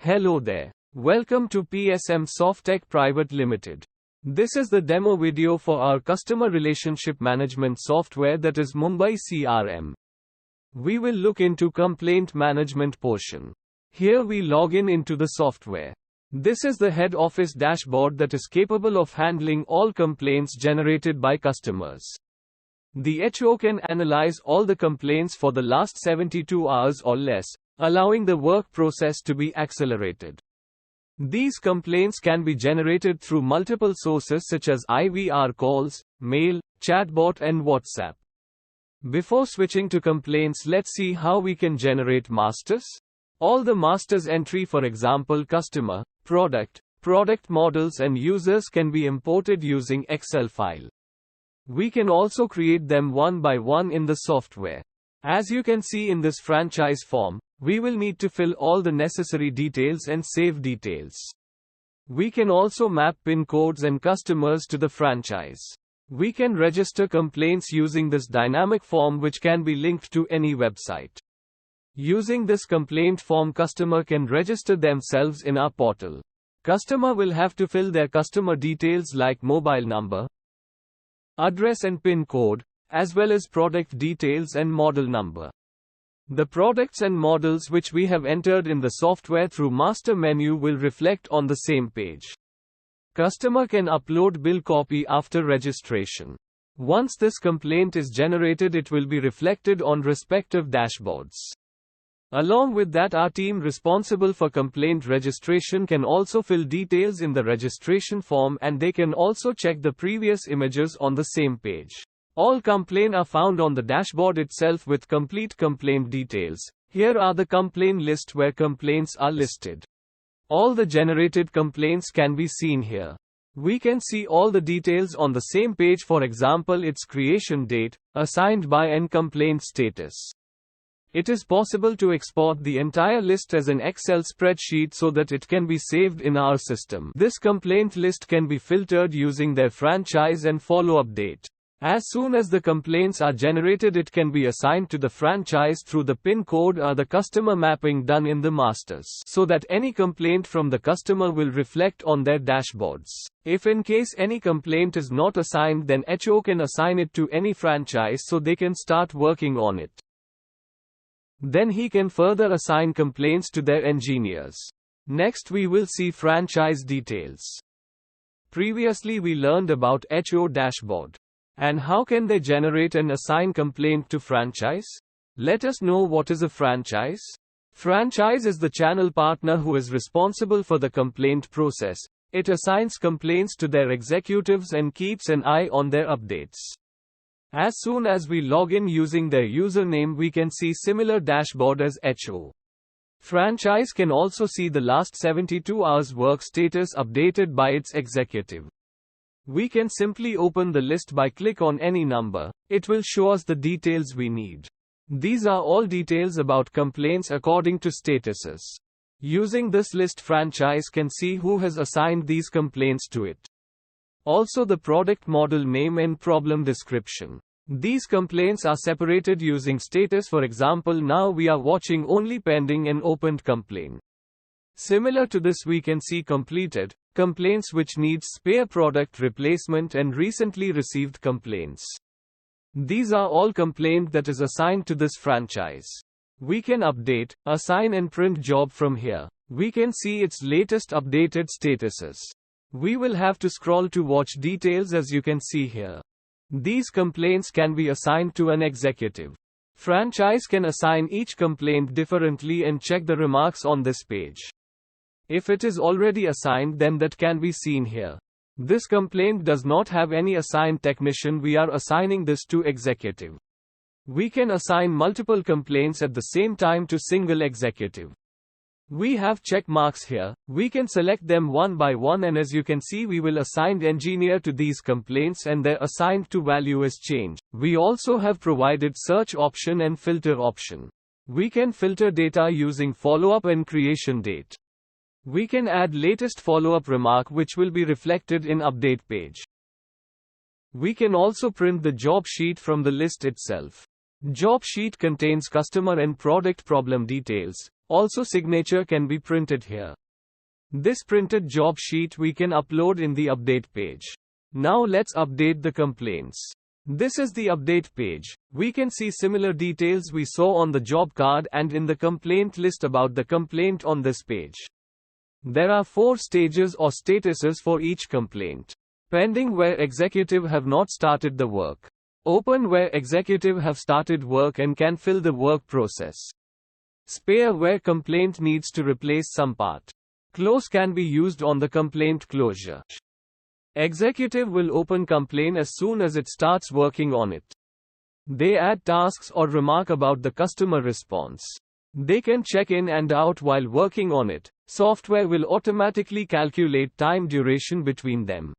Hello there. Welcome to PSM SoftTech Pvt Limited. This is the demo video for our customer relationship management software, that is Mumbai CRM. We will look into complaint management portion. Here we log in into the software. This is the head office dashboard that is capable of handling all complaints generated by customers. The HO can analyze all the complaints for the last 72 hours or less, allowing the work process to be accelerated. These complaints can be generated through multiple sources such as IVR calls, mail, chatbot and WhatsApp. Before switching to complaints, let's see how we can generate masters. All the masters entry, for example customer, product models and users, can be imported using Excel file. We can also create them one by one in the software. As you can see in this franchise form, we will need to fill all the necessary details and save details. We can also map PIN codes and customers to the franchise. We can register complaints using this dynamic form, which can be linked to any website. Using this complaint form, customer can register themselves in our portal. Customer will have to fill their customer details like mobile number, address and PIN code, as well as product details and model number. The products and models which we have entered in the software through master menu will reflect on the same page. Customer can upload bill copy after registration. Once this complaint is generated, it will be reflected on respective dashboards. Along with that, our team responsible for complaint registration can also fill details in the registration form, and they can also check the previous images on the same page. All complaints are found on the dashboard itself with complete complaint details. Here are the complaint list where complaints are listed. All the generated complaints can be seen here. We can see all the details on the same page, for example its creation date, assigned by and complaint status. It is possible to export the entire list as an Excel spreadsheet so that it can be saved in our system. This complaint list can be filtered using their franchise and follow-up date. As soon as the complaints are generated, it can be assigned to the franchise through the PIN code or the customer mapping done in the masters, so that any complaint from the customer will reflect on their dashboards. If in case any complaint is not assigned, then HO can assign it to any franchise so they can start working on it. Then he can further assign complaints to their engineers. Next we will see franchise details. Previously we learned about HO dashboard. And how can they generate and assign complaint to franchise? Let us know what is a franchise. Franchise is the channel partner who is responsible for the complaint process. It assigns complaints to their executives and keeps an eye on their updates. As soon as we log in using their username, we can see similar dashboard as HO. Franchise can also see the last 72 hours work status updated by its executive. We can simply open the list by click on any number. It will show us the details we need. These are all details about complaints according to statuses. Using this list, franchise can see who has assigned these complaints to it. Also the product model name and problem description. These complaints are separated using status. For example, now we are watching only pending and opened complaint. Similar to this, we can see completed complaints which needs spare product replacement and recently received complaints. These are all complaint that is assigned to this franchise. We can update, assign and print job from here. We can see its latest updated statuses. We will have to scroll to watch details, as you can see here. These complaints can be assigned to an executive. Franchise can assign each complaint differently and check the remarks on this page. If it is already assigned, then that can be seen here. This complaint does not have any assigned technician. We are assigning this to executive. We can assign multiple complaints at the same time to single executive. We have check marks here. We can select them one by one, and as you can see, we will assign engineer to these complaints and their assigned to value is changed. We also have provided search option and filter option. We can filter data using follow-up and creation date. We can add latest follow-up remark which will be reflected in update page. We can also print the job sheet from the list itself. Job sheet contains customer and product problem details. Also signature can be printed here. This printed job sheet we can upload in the update page. Now let's update the complaints. This is the update page. We can see similar details we saw on the job card and in the complaint list about the complaint on this page. There are 4 stages or statuses for each complaint. Pending where executive have not started the work. Open where executive have started work and can fill the work process. Spare where complaint needs to replace some part. Close can be used on the complaint closure. Executive will open complaint as soon as it starts working on it. They add tasks or remark about the customer response. They can check in and out while working on it. Software will automatically calculate time duration between them.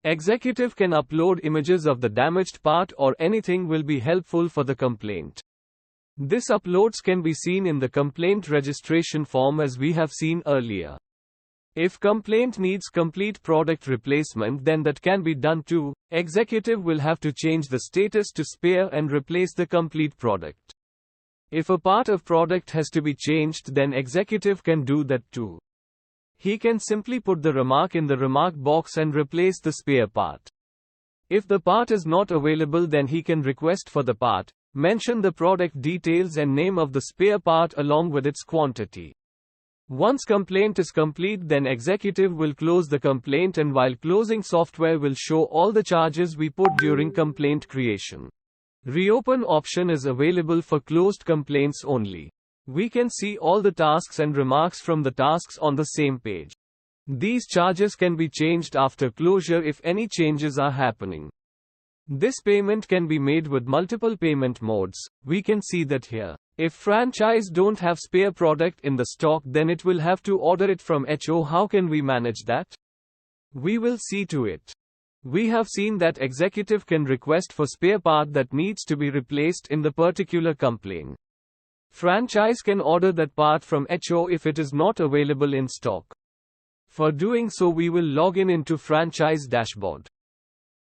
Executive can upload images of the damaged part or anything will be helpful for the complaint. This uploads can be seen in the complaint registration form as we have seen earlier. If complaint needs complete product replacement, then that can be done too. Executive will have to change the status to spare and replace the complete product. If a part of product has to be changed, then executive can do that too. He can simply put the remark in the remark box and replace the spare part. If the part is not available, then he can request for the part, mention the product details and name of the spare part along with its quantity. Once complaint is complete, then executive will close the complaint, and while closing, software will show all the charges we put during complaint creation. Reopen option is available for closed complaints only. We can see all the tasks and remarks from the tasks on the same page. These charges can be changed after closure if any changes are happening. This payment can be made with multiple payment modes. We can see that here. If franchise don't have spare product in the stock, then it will have to order it from HO. How can we manage that? We will see to it. We have seen that executive can request for spare part that needs to be replaced in the particular complaint. Franchise can order that part from HO if it is not available in stock. For doing so, we will log in into franchise dashboard.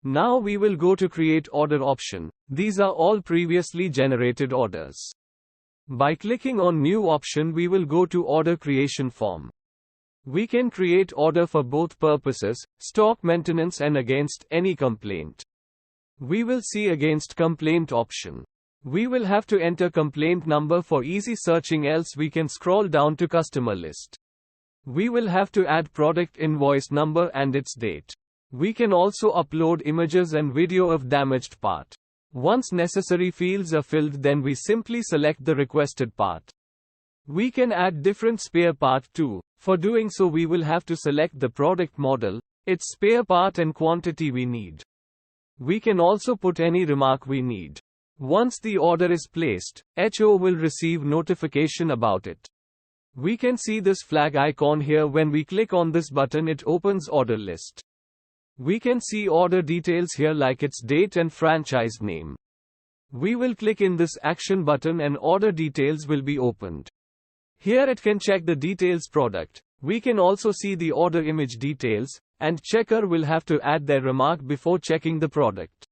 Now we will go to create order option. These are all previously generated orders. By clicking on new option, we will go to order creation form. We can create order for both purposes, stock maintenance and against any complaint. We will see against complaint option. We will have to enter complaint number for easy searching, else we can scroll down to customer list. We will have to add product invoice number and its date. We can also upload images and video of damaged part. Once necessary fields are filled, then we simply select the requested part. We can add different spare part too. For doing so, we will have to select the product model, its spare part and quantity we need. We can also put any remark we need. Once the order is placed, HO will receive notification about it. We can see this flag icon here. When we click on this button, it opens order list. We can see order details here like its date and franchise name. We will click in this action button and order details will be opened. Here it can check the details product. We can also see the order image details, and checker will have to add their remark before checking the product.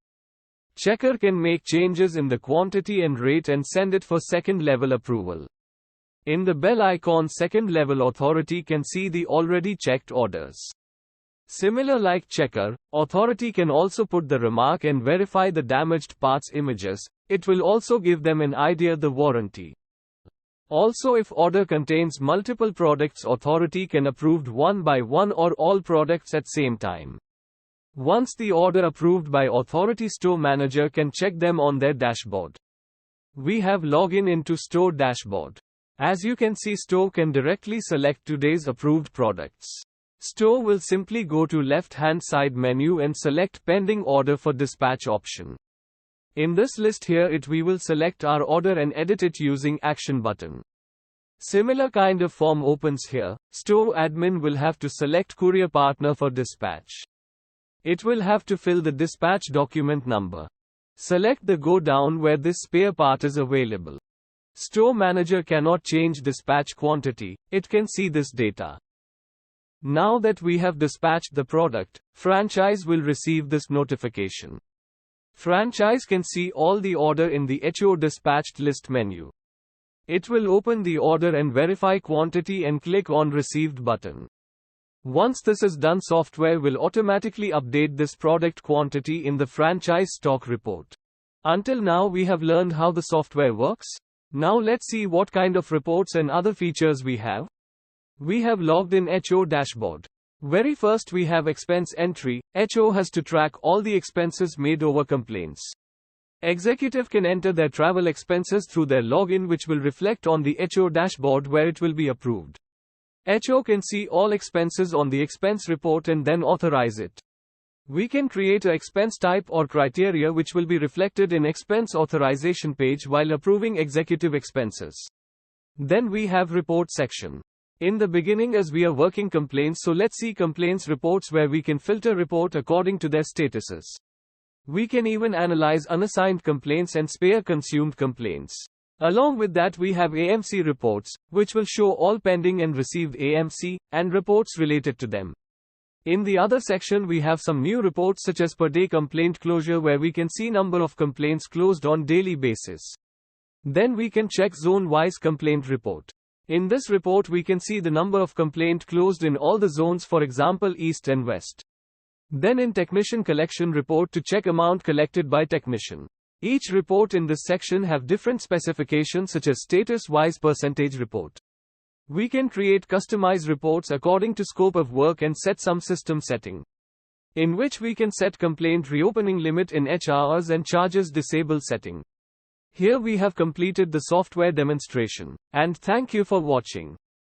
Checker can make changes in the quantity and rate and send it for second level approval. In the bell icon, second level authority can see the already checked orders. Similar like checker, authority can also put the remark and verify the damaged parts images. It will also give them an idea the warranty. Also, if order contains multiple products, authority can approve one by one or all products at same time. Once the order approved by authority, store manager can check them on their dashboard. We have login into store dashboard. As you can see, store can directly select today's approved products. Store will simply go to left-hand side menu and select pending order for dispatch option. In this list here we will select our order and edit it using action button. Similar kind of form opens here. Store admin will have to select courier partner for dispatch. It will have to fill the dispatch document number. Select the go down where this spare part is available. Store manager cannot change dispatch quantity. It can see this data. Now that we have dispatched the product, franchise will receive this notification. Franchise can see all the order in the HO dispatched list menu. It will open the order and verify quantity and click on Received button. Once this is done, software will automatically update this product quantity in the franchise stock report. Until now we have learned how the software works. Now let's see what kind of reports and other features we have. We have logged in HO dashboard. Very first we have expense entry. HO has to track all the expenses made over complaints. Executive can enter their travel expenses through their login, which will reflect on the HO dashboard where it will be approved. HO can see all expenses on the expense report and then authorize it. We can create an expense type or criteria which will be reflected in expense authorization page while approving executive expenses. Then we have report section. In the beginning, as we are working complaints, so let's see complaints reports where we can filter report according to their statuses. We can even analyze unassigned complaints and spare consumed complaints. Along with that we have AMC reports, which will show all pending and received AMC, and reports related to them. In the other section we have some new reports such as per day complaint closure, where we can see number of complaints closed on daily basis. Then we can check zone-wise complaint report. In this report we can see the number of complaint closed in all the zones, for example East and West. Then in technician collection report to check amount collected by technician. Each report in this section have different specifications such as status-wise percentage report. We can create customized reports according to scope of work and set some system setting, in which we can set complaint reopening limit in H hours and charges disable setting. Here we have completed the software demonstration, and thank you for watching.